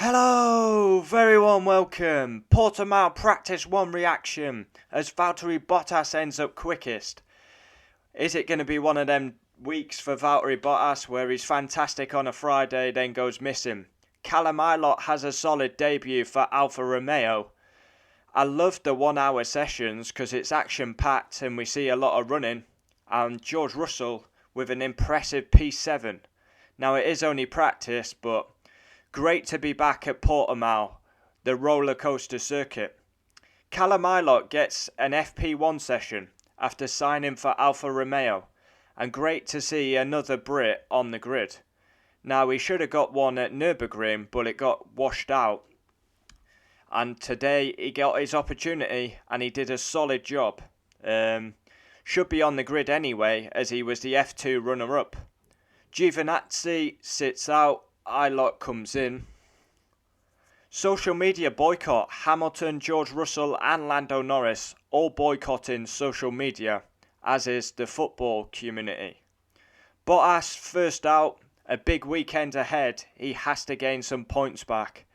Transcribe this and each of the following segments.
Hello, very warm welcome. Portimao practice 1 reaction as Valtteri Bottas ends up quickest. Is it going to be one of them weeks for Valtteri Bottas where he's fantastic on a Friday then goes missing? Callum Ilott has a solid debut for Alfa Romeo. I love the 1 hour sessions because it's action packed and we see a lot of running. And George Russell with an impressive P7. Now it is only practice, but great to be back at Portimao, the roller coaster circuit. Callum Ilott gets an FP1 session after signing for Alfa Romeo, and great to see another Brit on the grid. Now he should have got one at Nürburgring, but it got washed out. And today he got his opportunity and he did a solid job. Should be on the grid anyway, as he was the F2 runner-up. Giovinazzi sits out. Ilott comes in. Social media boycott. Hamilton, George Russell and Lando Norris all boycotting social media, as is the football community. Bottas first out, a big weekend ahead. He has to gain some points back,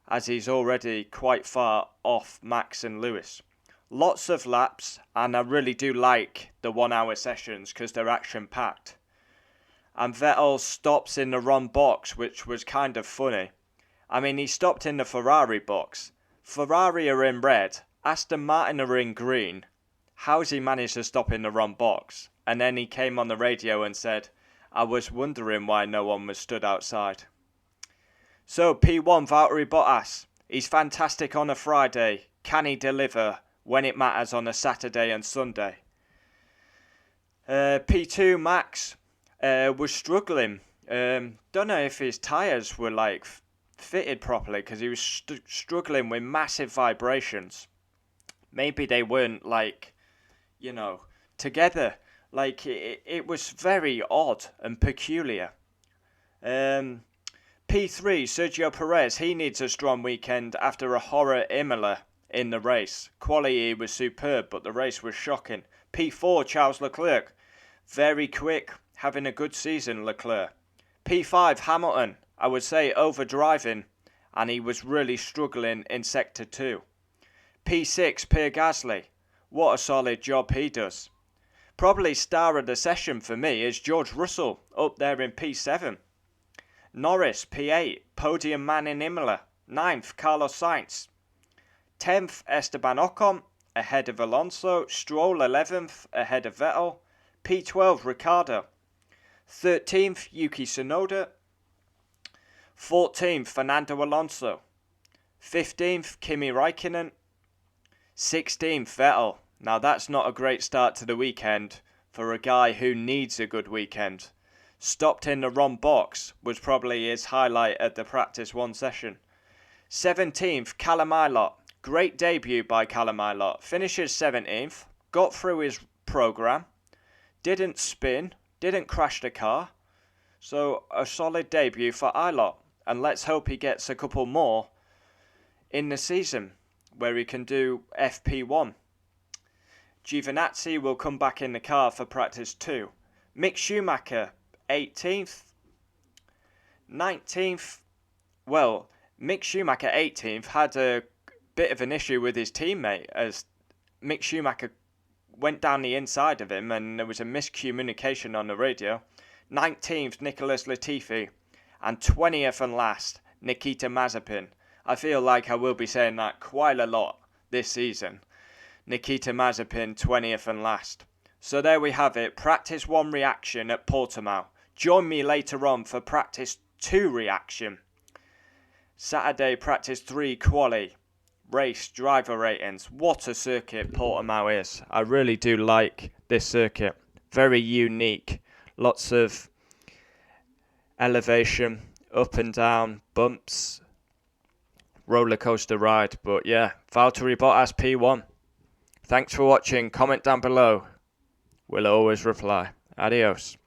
as he's already quite far off Max and Lewis. Lots of laps, and I really do like the 1 hour sessions because they're action packed. And Vettel stops in the wrong box, which was kind of funny. I mean, he stopped in the Ferrari box. Ferrari are in red, Aston Martin are in green. How's he managed to stop in the wrong box? And then he came on the radio and said, I was wondering why no one was stood outside. So, P1 Valtteri Bottas. He's fantastic on a Friday. Can he deliver when it matters on a Saturday and Sunday? P2 Max was struggling. Don't know if his tyres were fitted properly because he was struggling with massive vibrations. Maybe they weren't together. It was very odd and peculiar. P3 Sergio Perez, he needs a strong weekend after a horror Imola in the race. Quality was superb, but the race was shocking. P4 Charles Leclerc, very quick. Having a good season, Leclerc. P5, Hamilton. I would say overdriving, and he was really struggling in Sector 2. P6, Pierre Gasly. What a solid job he does. Probably star of the session for me is George Russell, up there in P7. Norris, P8, podium man in Imola. 9th, Carlos Sainz. 10th, Esteban Ocon, ahead of Alonso. Stroll, 11th, ahead of Vettel. P12, Ricciardo. 13th, Yuki Tsunoda. 14th, Fernando Alonso. 15th, Kimi Räikkönen. 16th, Vettel. Now that's not a great start to the weekend for a guy who needs a good weekend. Stopped in the wrong box was probably his highlight at the practice 1 session. 17th, Callum Ilott. Great debut by Callum Ilott. Finishes 17th. Got through his programme. Didn't spin. Didn't crash the car. So a solid debut for Ilott. And let's hope he gets a couple more in the season where he can do FP1. Giovinazzi will come back in the car for practice 2. Mick Schumacher, 18th. 19th. Well, Mick Schumacher, 18th, had a bit of an issue with his teammate as Mick Schumacher went down the inside of him and there was a miscommunication on the radio. 19th, Nicholas Latifi. And 20th and last, Nikita Mazepin. I feel like I will be saying that quite a lot this season. Nikita Mazepin, 20th and last. So there we have it. Practice 1 reaction at Portimao. Join me later on for practice 2 reaction. Saturday, practice 3 quali. Race driver ratings. What a circuit Portimao is. I really do like this circuit. Very unique. Lots of elevation, up and down, bumps, roller coaster ride. But yeah, Valtteri Bottas P1. Thanks for watching. Comment down below. We'll always reply. Adios.